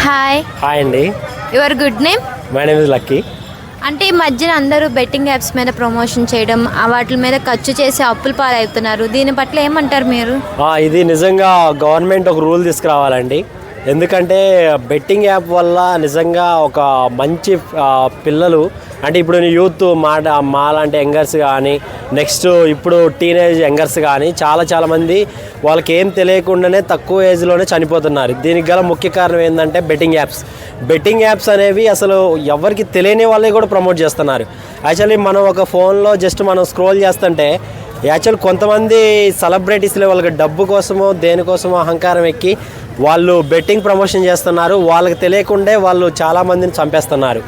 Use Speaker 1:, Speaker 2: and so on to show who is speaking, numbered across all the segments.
Speaker 1: Hi
Speaker 2: hi అండి.
Speaker 1: Your good name?
Speaker 2: My name is lucky.
Speaker 1: అంటే ఈ మధ్యన అందరూ బెట్టింగ్ యాప్స్ మీద ప్రమోషన్ చేయడం, వాటి మీద ఖర్చు చేసి అప్పులు పాలవుతున్నారు. దీని పట్ల ఏమంటారు మీరు?
Speaker 2: ఇది నిజంగా గవర్నమెంట్ ఒక రూల్ తీసుకురావాలండి. ఎందుకంటే బెట్టింగ్ యాప్ వల్ల నిజంగా ఒక మంచి పిల్లలు అంటే ఇప్పుడు యూత్ మాలాంటి యంగర్స్ కానీ నెక్స్ట్ ఇప్పుడు టీనేజ్ యంగర్స్ కానీ చాలా మంది వాళ్ళకి ఏం తెలియకుండానే తక్కువ ఏజ్లోనే చనిపోతున్నారు. దీనికి గల ముఖ్య కారణం ఏంటంటే బెట్టింగ్ యాప్స్ అనేవి అసలు ఎవరికి తెలియని వాళ్ళే కూడా ప్రమోట్ చేస్తున్నారు. యాక్చువల్లీ మనం ఒక ఫోన్లో జస్ట్ మనం స్క్రోల్ చేస్తుంటే యాక్చువల్ కొంతమంది సెలబ్రిటీస్లో వాళ్ళకి డబ్బు కోసమో దేనికోసమో అహంకారం ఎక్కి వాళ్ళు బెట్టింగ్ ప్రమోషన్ చేస్తున్నారు. వాళ్ళకి తెలియకుండే వాళ్ళు చాలామందిని చంపేస్తున్నారు.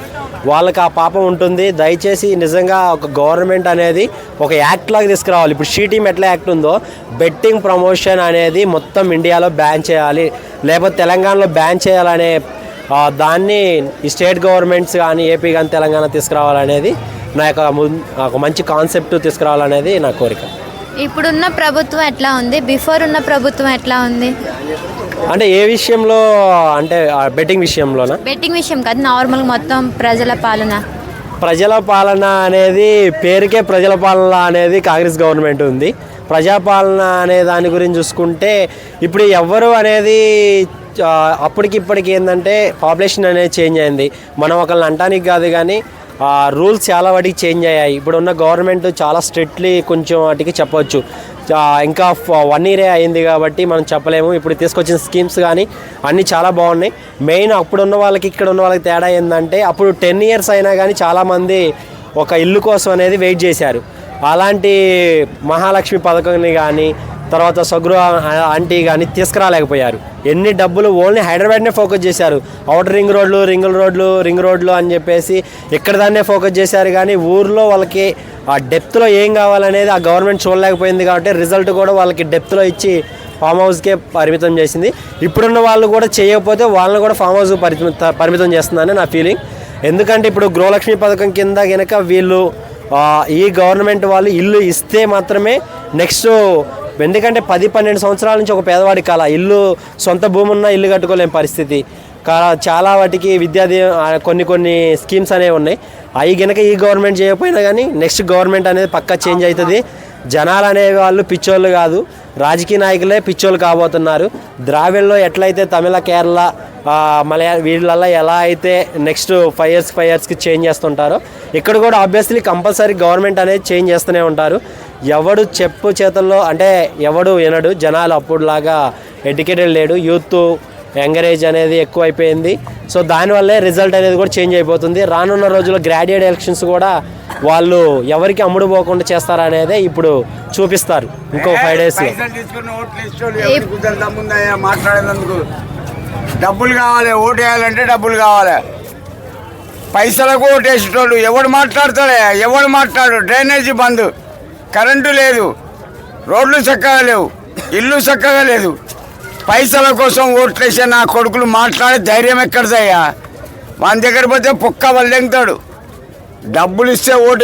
Speaker 2: వాళ్ళకి ఆ పాపం ఉంటుంది. దయచేసి నిజంగా ఒక గవర్నమెంట్ అనేది ఒక యాక్ట్ లాగా తీసుకురావాలి. ఇప్పుడు షీటీమ్ ఎట్లా యాక్ట్ ఉందో బెట్టింగ్ ప్రమోషన్ అనేది మొత్తం ఇండియాలో బ్యాన్ చేయాలి, లేకపోతే తెలంగాణలో బ్యాన్ చేయాలనే దాన్ని ఈ స్టేట్ గవర్నమెంట్స్ కానీ ఏపీ కానీ తెలంగాణ తీసుకురావాలనేది నా యొక్క ఒక మంచి కాన్సెప్ట్ తీసుకురావాలనేది నా కోరిక.
Speaker 1: ఇప్పుడున్న ప్రభుత్వం ఎట్లా ఉంది, బిఫోర్ ఉన్న ప్రభుత్వం ఎట్లా ఉంది?
Speaker 2: అంటే ఏ విషయంలో? అంటే బెట్టింగ్ విషయంలోనా?
Speaker 1: బెట్టింగ్ విషయం కాదు, నార్మల్ మొత్తం ప్రజల పాలన
Speaker 2: అనేది పేరుకే ప్రజల పాలన అనేది కాంగ్రెస్ గవర్నమెంట్ ఉంది. ప్రజాపాలన అనే దాని గురించి చూసుకుంటే ఇప్పుడు ఎవరు అనేది అప్పటికిప్పటికి ఏంటంటే పాపులేషన్ అనేది చేంజ్ అయింది. మనం ఒకళ్ళని అంటానికి కాదు కానీ రూల్స్ చాలా వాటికి చేంజ్ అయ్యాయి. ఇప్పుడు ఉన్న గవర్నమెంట్ చాలా స్ట్రిక్ట్లీ కొంచెం వాటికి చెప్పవచ్చు. ఇంకా 1 year అయింది కాబట్టి మనం చెప్పలేము. ఇప్పుడు తీసుకొచ్చిన స్కీమ్స్ కానీ అన్నీ చాలా బాగున్నాయి. మెయిన్ అప్పుడున్న వాళ్ళకి ఇక్కడ ఉన్న వాళ్ళకి తేడా ఏంటంటే అప్పుడు 10 years అయినా కానీ చాలామంది ఒక ఇల్లు కోసం అనేది వెయిట్ చేశారు. అలాంటి మహాలక్ష్మి పథకాన్ని కానీ తర్వాత సగృహ ఆంటీ కానీ తీసుకురాలేకపోయారు. ఎన్ని డబ్బులు ఓన్లీ హైదరాబాద్నే ఫోకస్ చేశారు. అవుటర్ రింగ్ రోడ్లు అని చెప్పేసి ఇక్కడ దాన్నే ఫోకస్ చేశారు. కానీ ఊర్లో వాళ్ళకి ఆ డెప్త్లో ఏం కావాలనేది ఆ గవర్నమెంట్ చూడలేకపోయింది. కాబట్టి రిజల్ట్ కూడా వాళ్ళకి డెప్త్లో ఇచ్చి ఫామ్ హౌస్కే పరిమితం చేసింది. ఇప్పుడున్న వాళ్ళు కూడా చేయకపోతే వాళ్ళని కూడా ఫామ్ హౌస్ పరిమితం చేస్తుందని నా ఫీలింగ్. ఎందుకంటే ఇప్పుడు గృహలక్ష్మి పథకం కింద కనుక వీళ్ళు ఈ గవర్నమెంట్ వాళ్ళు ఇల్లు ఇస్తే మాత్రమే నెక్స్ట్, ఎందుకంటే 10-12 సంవత్సరాల నుంచి ఒక పేదవాడి కళ ఇల్లు, సొంత భూమి ఉన్న ఇల్లు కట్టుకోలేని పరిస్థితి. చాలా వాటికి కొన్ని స్కీమ్స్ అనేవి ఉన్నాయి. అవి కనుక ఈ గవర్నమెంట్ చేయకపోయినా కానీ నెక్స్ట్ గవర్నమెంట్ అనేది పక్కా చేంజ్ అవుతుంది. జనాలు అనే వాళ్ళు పిచ్చోళ్ళు కాదు, రాజకీయ నాయకులే పిచ్చోళ్ళు కాబోతున్నారు. ద్రావిడ్లో ఎట్లయితే తమిళ, కేరళ, మలయాళ వీళ్ళల్లో ఎలా అయితే నెక్స్ట్ 5 yearsకి చేంజ్ చేస్తుంటారో ఇక్కడ కూడా ఆబ్వియస్లీ కంపల్సరీ గవర్నమెంట్ అనేది చేంజ్ చేస్తూనే ఉంటారు. ఎవడు చెప్పు చేతుల్లో అంటే ఎవడు వినడు. జనాలు అప్పుడులాగా ఎడ్యుకేటెడ్ లేడు, యూత్ ఎంకరేజ్ అనేది ఎక్కువ అయిపోయింది. సో దానివల్లే రిజల్ట్ అనేది కూడా చేంజ్ అయిపోతుంది. రానున్న రోజుల్లో గ్రాడ్యుయేట్ ఎలక్షన్స్ కూడా వాళ్ళు ఎవరికి అమ్ముడు పోకుండా చేస్తారనేదే ఇప్పుడు చూపిస్తారు ఇంకో 5 days.
Speaker 3: మాట్లాడేందుకు డబ్బులు కావాలి, ఓటు వేయాలంటే డబ్బులు కావాలి. పైసలకు ఓటు వేసేటోళ్ళు ఎవడు మాట్లాడు. డ్రైనేజీ బంద్, కరెంటు లేదు, రోడ్లు చక్కగా లేవు, ఇల్లు చక్కగా లేదు. పైసల కోసం ఓట్లేసే నా కొడుకులు మాట్లాడే ధైర్యం ఎక్కడిదయ్యా? మన దగ్గర పోతే పుక్క వల్లెంగుతాడు. డబ్బులు ఇస్తే ఓటు